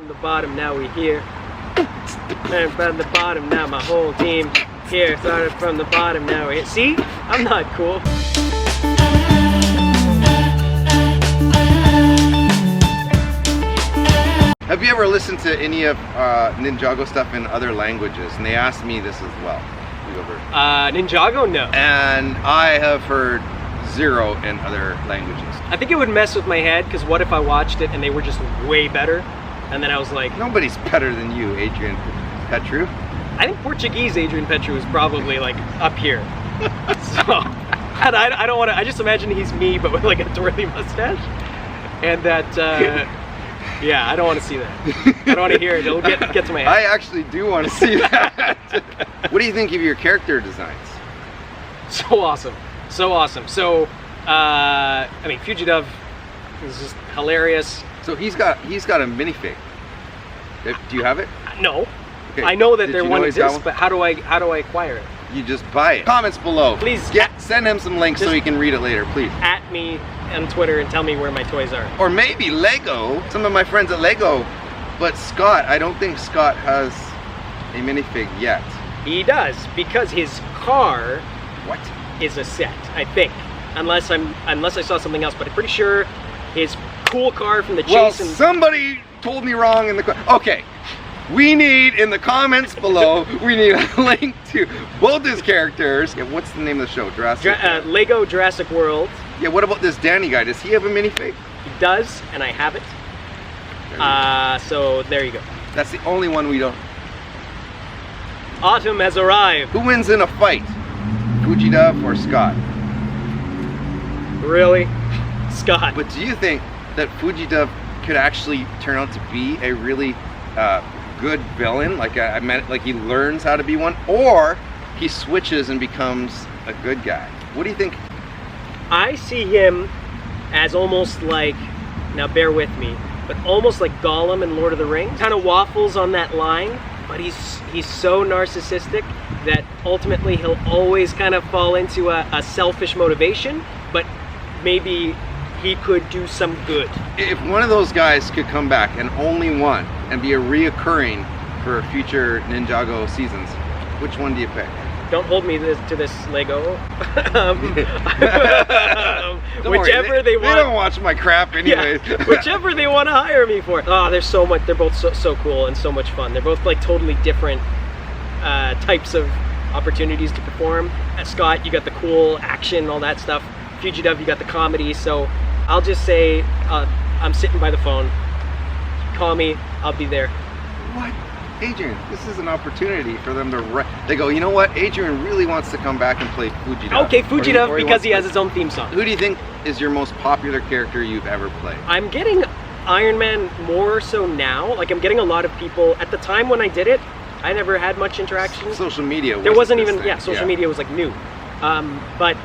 From the bottom, now we here. And from the bottom, now my whole team here. Started from the bottom, now we're here. See? I'm not cool. Have you ever listened to any of Ninjago stuff in other languages? And they asked me this as well. You ever? Ninjago? No. And I have heard zero in other languages. I think it would mess with my head, because what if I watched it and they were just way better? And then I was like... Nobody's better than you, Adrian PETRIW. I think Portuguese Adrian PETRIW is probably like up here. So, I don't want to... I just imagine he's me, but with like a twirly mustache. And that... yeah, I don't want to see that. I don't want to hear it. It'll get to my head. I actually do want to see that. What do you think of your character designs? So awesome. So awesome. So, I mean, Fugi Dove is just hilarious. So he's got a minifig. Do you have it? No. Okay. I know that Did there you one know he's got exists, but how do I acquire it? You just buy it. Comments below. Please send him some links so he can read it later, please. At me on Twitter and tell me where my toys are. Or maybe Lego. Some of my friends at Lego. But Scott, I don't think Scott has a minifig yet. He does, because his car What? is a set, I think. Unless I saw something else, but I'm pretty sure his cool car from the chase. Well, and somebody told me wrong in the okay. We need in the comments below. We need a link to both his characters. Yeah, what's the name of the show? Lego Jurassic World. Yeah. What about this Danny guy? Does he have a minifig? He does, and I have it. So there you go. That's the only one we don't. Autumn has arrived. Who wins in a fight? Fugi Dove or Scott? Really? Scott. But do you think that Fugi Dove could actually turn out to be a really good villain? Like I meant, like he learns how to be one, or he switches and becomes a good guy. What do you think? I see him as almost like, now bear with me, but almost like Gollum in Lord of the Rings. Kind of waffles on that line, but he's so narcissistic that ultimately he'll always kind of fall into a selfish motivation, but maybe he could do some good. If one of those guys could come back, and only one, and be a reoccurring for future Ninjago seasons, which one do you pick? Don't hold me to this, Lego. Whichever worry, they want. They don't watch my crap anyways. Yeah, whichever they want to hire me for. Oh, there's so much. They're both so cool and so much fun. They're both like totally different types of opportunities to perform. Scott, you got the cool action, all that stuff. Fugi Dove, you got the comedy. So I'll just say I'm sitting by the phone. Call me, I'll be there. What? Adrian, this is an opportunity for them to they go, you know what? Adrian really wants to come back and play Fugi Dove. Okay, Fugi Dove, because he has his own theme song. Who do you think is your most popular character you've ever played? I'm getting Iron Man more so now. Like I'm getting a lot of people. At the time when I did it, I never had much interaction. Social media there wasn't even thing. Social media was like new. But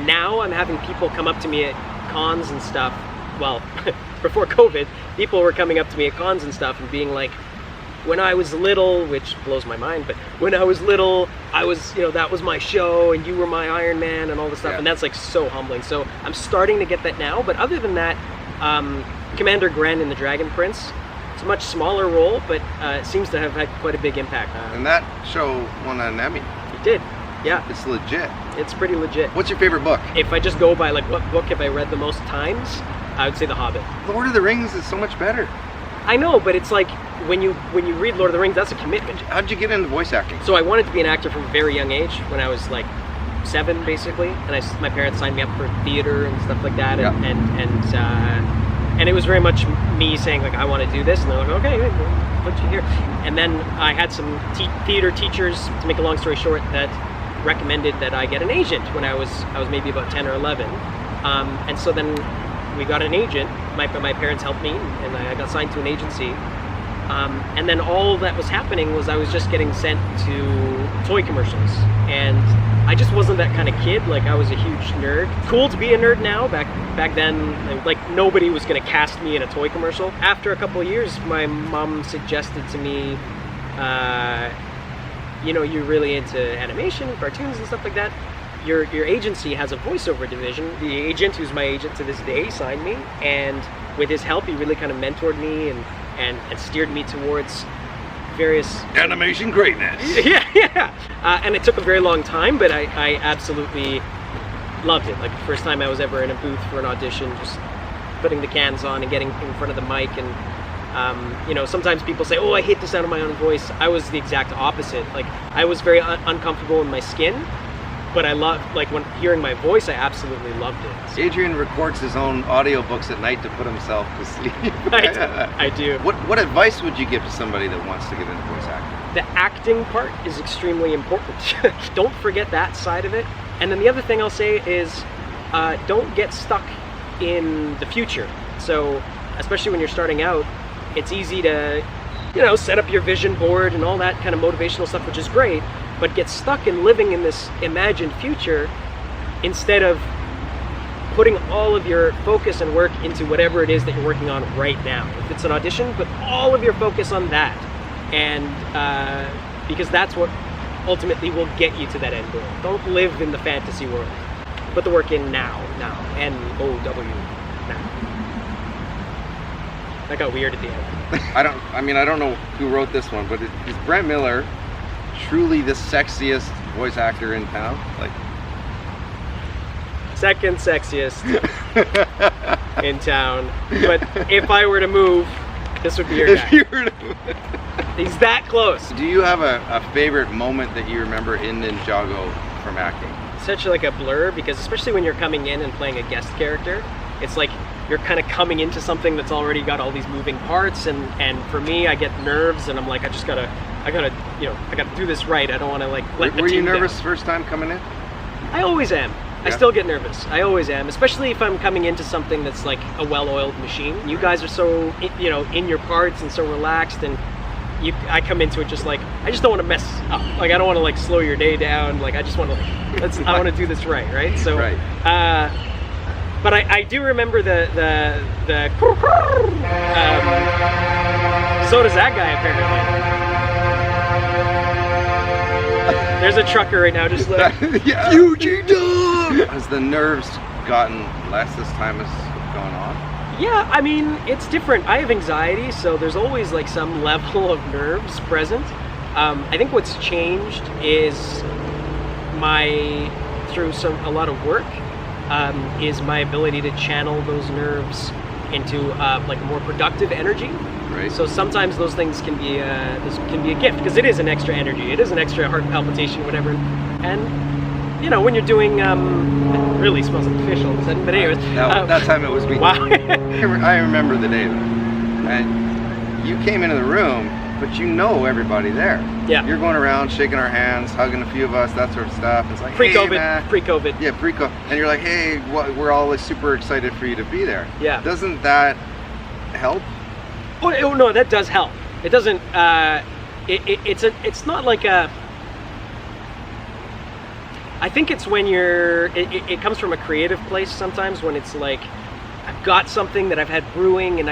now I'm having people come up to me at cons and stuff. Well, before COVID, people were coming up to me at cons and stuff and being like, when I was little, which blows my mind, but when I was little, I was, that was my show and you were my Iron Man and all this stuff. Yeah. And that's like so humbling. So I'm starting to get that now. But other than that, Commander Gren in The Dragon Prince, it's a much smaller role, but it seems to have had quite a big impact. And that show won an Emmy. It did, yeah. It's legit. It's pretty legit. What's your favorite book? If I just go by like what book have I read the most times, I would say The Hobbit. Lord of the Rings is so much better. I know, but it's like when you read Lord of the Rings, that's a commitment. How'd you get into voice acting? So I wanted to be an actor from a very young age, when I was like 7 basically, and my parents signed me up for theater and stuff like that. Yeah. And it was very much me saying like I want to do this, and they're like, okay, we'll put you here. And then I had some theater teachers, to make a long story short, that recommended that I get an agent when I was maybe about 10 or 11, and so then we got an agent. My parents helped me, and I got signed to an agency. And then all that was happening was I was just getting sent to toy commercials, and I just wasn't that kind of kid. Like I was a huge nerd. Cool to be a nerd now. Back then, like nobody was gonna cast me in a toy commercial. After a couple of years, my mom suggested to me, you're really into animation, cartoons, and stuff like that. Your agency has a voiceover division. The agent, who's my agent to this day, signed me, and with his help, he really kind of mentored me and steered me towards various animation greatness. yeah. And it took a very long time, but I absolutely loved it. Like the first time I was ever in a booth for an audition, just putting the cans on and getting in front of the mic. And you know, sometimes people say, oh, I hate the sound of my own voice. I was the exact opposite. Like I was very uncomfortable in my skin, but I love, like when hearing my voice, I absolutely loved it. So, Adrian records his own audiobooks at night to put himself to sleep. I do. What advice would you give to somebody that wants to get into voice acting? The acting part is extremely important. Don't forget that side of it. And then the other thing I'll say is don't get stuck in the future. So especially when you're starting out, it's easy to, you know, set up your vision board and all that kind of motivational stuff, which is great, but get stuck in living in this imagined future instead of putting all of your focus and work into whatever it is that you're working on right now. If it's an audition, put all of your focus on that. And because that's what ultimately will get you to that end goal. Don't live in the fantasy world. Put the work in now, N-O-W, now. That got weird at the end. I don't know who wrote this one, but is Brent Miller truly the sexiest voice actor in town? Like, second sexiest in town. But if I were to move, this would be your guy. if you were to move. He's that close. Do you have a favorite moment that you remember in Ninjago from acting? Such like a blur, because especially when you're coming in and playing a guest character, it's like you're kind of coming into something that's already got all these moving parts, and for me, I get nerves, and I'm like, I gotta do this right. I don't want to like let the team down. Were you nervous first time coming in? I always am. Yeah. I still get nervous. I always am, especially if I'm coming into something that's like a well-oiled machine. You guys are so, you know, in your parts and so relaxed, and I come into it just like, I just don't want to mess up. Like, I don't want to like slow your day down. Like, I just want to I want to do this right? So, right. But I do remember the so does that guy apparently. There's a trucker right now just like, yeah. Fugi Dove! Has the nerves gotten less as time has gone on? Yeah, I mean, it's different. I have anxiety, so there's always like some level of nerves present. I think what's changed is through a lot of work, is my ability to channel those nerves into like a more productive energy. Right. So sometimes those things can be a gift, because it is an extra energy. It is an extra heart palpitation, whatever. And you know, when you're doing, it really smells like fish all of a sudden. But anyways, that time it was me. Wow. I remember the day, and you came into the room, but you know everybody there. Yeah. You're going around shaking our hands, hugging a few of us, that sort of stuff. It's like pre-COVID. Hey, man. Pre-COVID. Yeah, pre-COVID. And you're like, hey, we're all super excited for you to be there. Yeah. Doesn't that help? Oh no, that does help. It doesn't. It's not like a. I think it's when it comes from a creative place sometimes, when it's like, I've got something that I've had brewing, and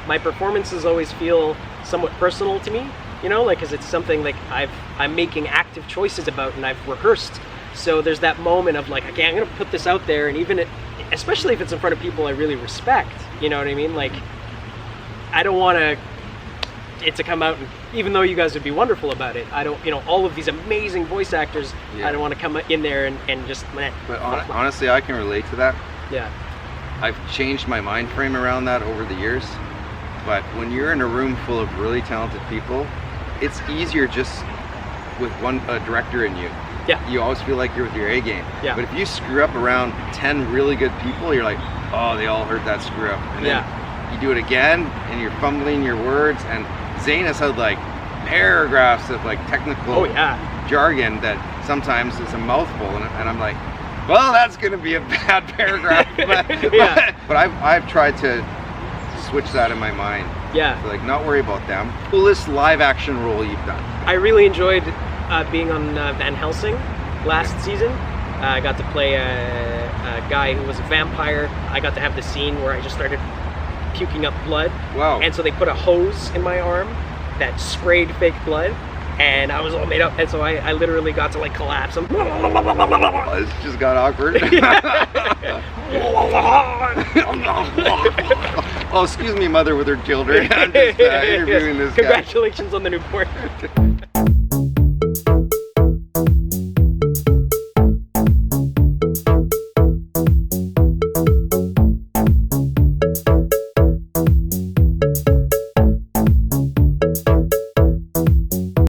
my performances always feel somewhat personal to me, you know, like, because it's something like I'm making active choices about, and I've rehearsed. So there's that moment of like, okay, I'm gonna put this out there, and even especially if it's in front of people I really respect, you know what I mean? Like, I don't want it to come out, and even though you guys would be wonderful about it, I don't, you know, all of these amazing voice actors, yeah. I don't want to come in there and just. But honestly, I can relate to that. Yeah. I've changed my mind frame around that over the years. But when you're in a room full of really talented people, it's easier just with a director in you. Yeah. You always feel like you're with your A game. Yeah. But if you screw up around 10 really good people, you're like, oh, they all heard that screw up. And then you do it again, and you're fumbling your words. And Zane has had like paragraphs of like technical jargon that sometimes is a mouthful, and I'm like, well, that's going to be a bad paragraph. But I've tried to switch that in my mind. Yeah. To like not worry about them. Coolest live action role you've done? I really enjoyed being on Van Helsing last season. I got to play a guy who was a vampire. I got to have the scene where I just started puking up blood. Wow. And so they put a hose in my arm that sprayed fake blood, and I was all made up, and so I literally got to like collapse. It just got awkward. Oh, excuse me, mother with her children. I'm just interviewing this guy. Congratulations on the newborn.